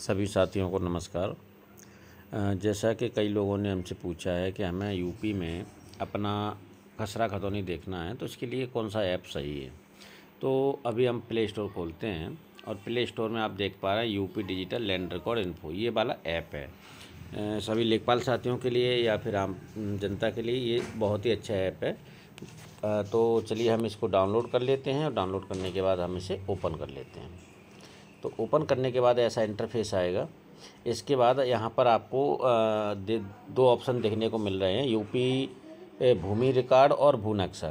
सभी साथियों को नमस्कार। जैसा कि कई लोगों ने हमसे पूछा है कि हमें यूपी में अपना खसरा खतौनी देखना है तो इसके लिए कौन सा ऐप सही है। तो अभी हम प्ले स्टोर खोलते हैं और प्ले स्टोर में आप देख पा रहे हैं UP digital land record info, ये वाला ऐप है। सभी लेखपाल साथियों के लिए या फिर आम जनता के लिए ये बहुत ही अच्छा ऐप है। तो चलिए हम इसको डाउनलोड कर लेते हैं और डाउनलोड करने के बाद हम इसे ओपन कर लेते हैं। तो ओपन करने के बाद ऐसा इंटरफेस आएगा। इसके बाद यहाँ पर आपको दो ऑप्शन देखने को मिल रहे हैं, यूपी भूमि रिकॉर्ड और भू नक्शा।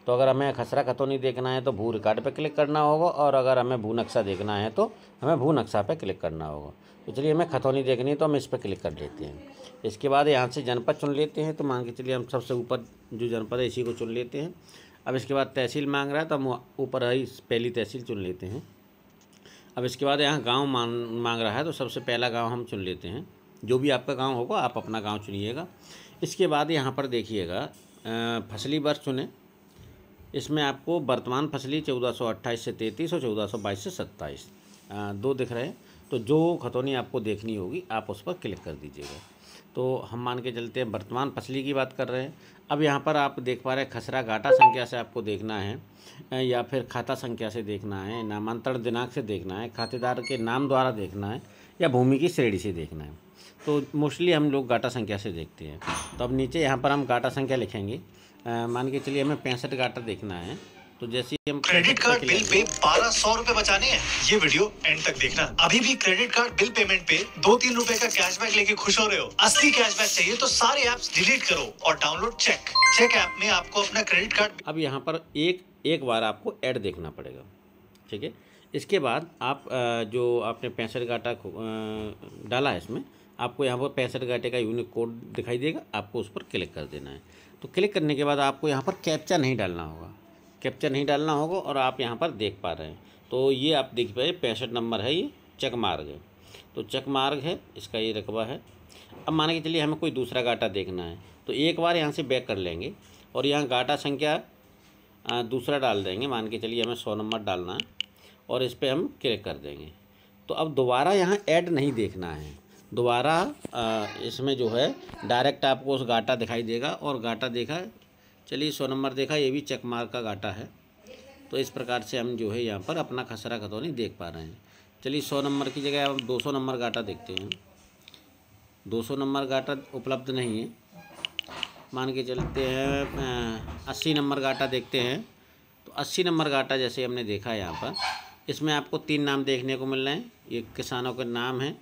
तो अगर हमें खसरा खतौनी देखना है तो भू रिकॉर्ड पे क्लिक करना होगा, और अगर हमें भू नक्शा देखना है तो हमें भू नक्शा पे क्लिक करना होगा। तो चलिए हमें खतौनी देखनी है तो हम इस पर क्लिक कर लेते हैं। इसके बाद यहाँ से जनपद चुन लेते हैं। तो मान के चलिए हम सबसे ऊपर जो जनपद है इसी को चुन लेते हैं। अब इसके बाद तहसील मांग रहा है तो हम ऊपर ही पहली तहसील चुन लेते हैं। अब इसके बाद यहाँ गांव मांग रहा है तो सबसे पहला गांव हम चुन लेते हैं। जो भी आपका गांव होगा आप अपना गांव चुनिएगा। इसके बाद यहाँ पर देखिएगा फसली वर्ष चुने। इसमें आपको वर्तमान फसली 1428 से 33 और 1422 से 27 दो दिख रहे हैं। तो जो खतौनी आपको देखनी होगी आप उस पर क्लिक कर दीजिएगा। तो हम मान के चलते हैं वर्तमान फसली की बात कर रहे हैं। अब यहाँ पर आप देख पा रहे हैं खसरा घाटा संख्या से आपको देखना है या फिर खाता संख्या से देखना है, नामांतरण दिनांक से देखना है, खातेदार के नाम द्वारा देखना है, या भूमि की श्रेणी से देखना है। तो मोस्टली हम लोग घाटा संख्या से देखते हैं। तो अब नीचे यहाँ पर हम घाटा संख्या लिखेंगे। मान के चलिए हमें 65 घाटा देखना है। तो जैसे हम क्रेडिट कार्ड बिल पे 1200 रुपए बचाने हैं, ये वीडियो एंड तक देखना। अभी भी क्रेडिट कार्ड बिल पेमेंट पे 2-3 रुपए का कैशबैक लेके खुश हो रहे हो? असली कैशबैक चाहिए तो सारे ऐप्स डिलीट करो और डाउनलोड चेक ऐप में आपको अपना क्रेडिट कार्ड। अब यहाँ पर एक बार आपको ऐड देखना पड़ेगा, ठीक है। इसके बाद आप जो आपने 65 घाटा डाला है इसमें आपको यहाँ पर 65 घाटे का यूनिक कोड दिखाई देगा, आपको उस पर क्लिक कर देना है। तो क्लिक करने के बाद आपको यहाँ पर कैप्चा नहीं डालना होगा, और आप यहाँ पर देख पा रहे हैं। तो ये आप देख पाए 65 नंबर है, ये चेक मार्ग है। तो चेक मार्ग है, इसका ये रकबा है। अब मान के चलिए हमें कोई दूसरा घाटा देखना है तो एक बार यहाँ से बैक कर लेंगे और यहाँ घाटा संख्या दूसरा डाल देंगे। मान के चलिए हमें 100 नंबर डालना है और इस पर हम क्लिक कर देंगे। तो अब दोबारा यहाँ ऐड नहीं देखना है, दोबारा इसमें जो है डायरेक्ट आपको उस घाटा दिखाई देगा। और घाटा देखा, चलिए 100 नंबर देखा, ये भी चेक मार्क का घाटा है। तो इस प्रकार से हम जो है यहाँ पर अपना खसरा खतौनी देख पा रहे हैं। चलिए 100 नंबर की जगह अब 200 नंबर घाटा देखते हैं। 200 नंबर घाटा उपलब्ध नहीं है। मान के चलते हैं 80 नंबर घाटा देखते हैं। तो 80 नंबर घाटा जैसे हमने देखा है यहाँ पर, इसमें आपको 3 नाम देखने को मिल रहे हैं। ये किसानों के नाम हैं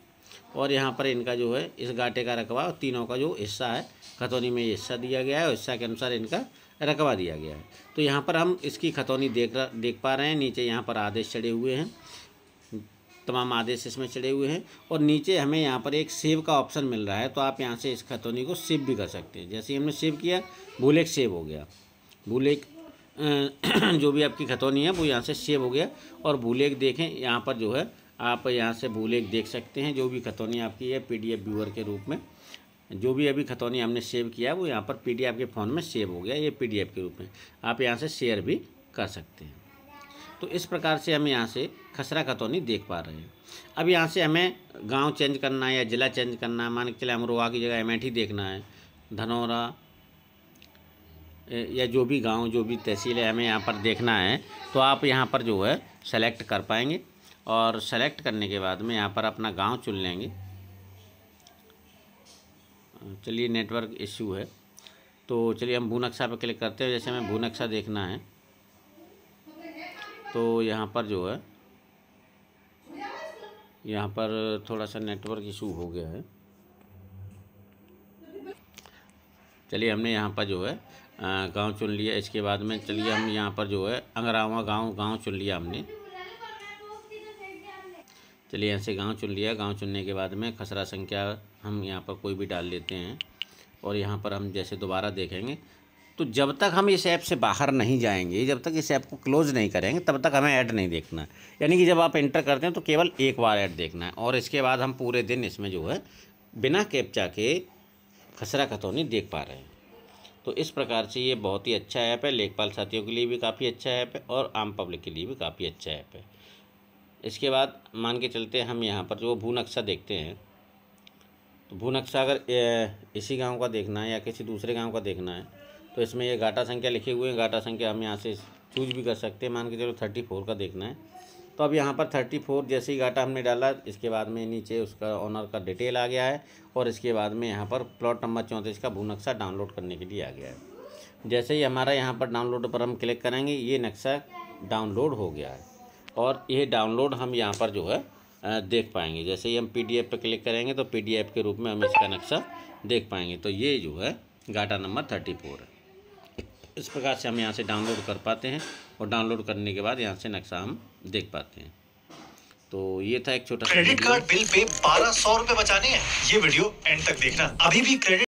और यहाँ पर इनका जो है इस घाटे का रकबा और तीनों का जो हिस्सा है खतौनी में ये हिस्सा दिया गया है और हिस्सा के अनुसार इनका रकबा दिया गया है। तो यहाँ पर हम इसकी खतौनी देख पा रहे हैं। नीचे यहाँ पर आदेश चढ़े हुए हैं, तमाम आदेश इसमें चढ़े हुए हैं। और नीचे हमें यहाँ पर एक सेव का ऑप्शन मिल रहा है। तो आप यहाँ से इस खतौनी को सेव भी कर सकते हैं। जैसे ही हमने सेव किया भूलेख सेव हो गया। भूलेख जो भी आपकी खतौनी है वो यहाँ से सेव हो गया। और भूलेख देखें यहाँ पर जो है आप यहाँ से भूलेख देख सकते हैं। जो भी खतौनी आपकी है PDF व्यूअर के रूप में, जो भी अभी खतौनी हमने सेव किया है वो यहाँ पर PDF आपके फ़ोन में सेव हो गया, ये PDF के रूप में आप यहाँ से शेयर भी कर सकते हैं। तो इस प्रकार से हम यहाँ से खसरा खतौनी देख पा रहे हैं। अब यहाँ से हमें गांव चेंज करना है या ज़िला चेंज करना है। मान के चले अमरोहा की जगह अमेठी देखना है, धनौरा या जो भी गांव जो भी तहसील है हमें यहाँ पर देखना है। तो आप यहाँ पर जो है सेलेक्ट कर पाएंगे और सेलेक्ट करने के बाद में यहाँ पर अपना गांव चुन लेंगे। चलिए नेटवर्क इश्यू है तो चलिए हम भू नक्शा पर क्लिक करते हैं। जैसे हमें भू नक्शा देखना है तो यहाँ पर जो है यहाँ पर थोड़ा सा नेटवर्क इशू हो गया है। चलिए हमने यहाँ पर जो है गांव चुन लिया। इसके बाद में चलिए हम यहाँ पर जो है अंगरावा गांव चुन लिया हमने। चलिए यहाँ से गांव चुन लिया। गांव चुनने के बाद में खसरा संख्या हम यहाँ पर कोई भी डाल लेते हैं। और यहाँ पर हम जैसे दोबारा देखेंगे तो जब तक हम इस ऐप से बाहर नहीं जाएंगे, जब तक इस ऐप को क्लोज़ नहीं करेंगे तब तक हमें ऐड नहीं देखना है। यानी कि जब आप एंटर करते हैं तो केवल एक बार ऐड देखना है और इसके बाद हम पूरे दिन इसमें जो है बिना कैप्चा के खसरा खतौनी देख पा रहे हैं। तो इस प्रकार से ये बहुत ही अच्छा ऐप है। लेखपाल साथियों के लिए भी काफ़ी अच्छा ऐप है और आम पब्लिक के लिए भी काफ़ी अच्छा ऐप है। इसके बाद मान के चलते हैं हम यहाँ पर जो भू नक्शा देखते हैं, तो भू नक्शा अगर इसी गांव का देखना है या किसी दूसरे गांव का देखना है तो इसमें ये गाटा संख्या लिखे हुए हैं। गाटा संख्या हम यहाँ से चूज भी कर सकते हैं। मान के चलो 34 का देखना है, तो अब यहाँ पर 34 जैसे ही गाटा हमने डाला, इसके बाद में नीचे उसका ओनर का डिटेल आ गया है और इसके बाद में यहाँ पर प्लॉट नंबर 34 का भू नक्शा डाउनलोड करने के लिए आ गया है। जैसे ही हमारा यहाँ पर डाउनलोड पर हम क्लिक करेंगे, ये नक्शा डाउनलोड हो गया है और ये डाउनलोड हम यहाँ पर जो है देख पाएंगे। जैसे ही हम PDF पर क्लिक करेंगे तो PDF के रूप में हम इसका नक्शा देख पाएंगे। तो ये जो है गाटा नंबर 34 है। इस प्रकार से हम यहाँ से डाउनलोड कर पाते हैं और डाउनलोड करने के बाद यहाँ से नक्शा हम देख पाते हैं। तो ये था एक छोटा सा क्रेडिट कार्ड बिल पे 1200 रुपए बचाने हैं। ये वीडियो एंड तक देखना। अभी भी क्रेडिट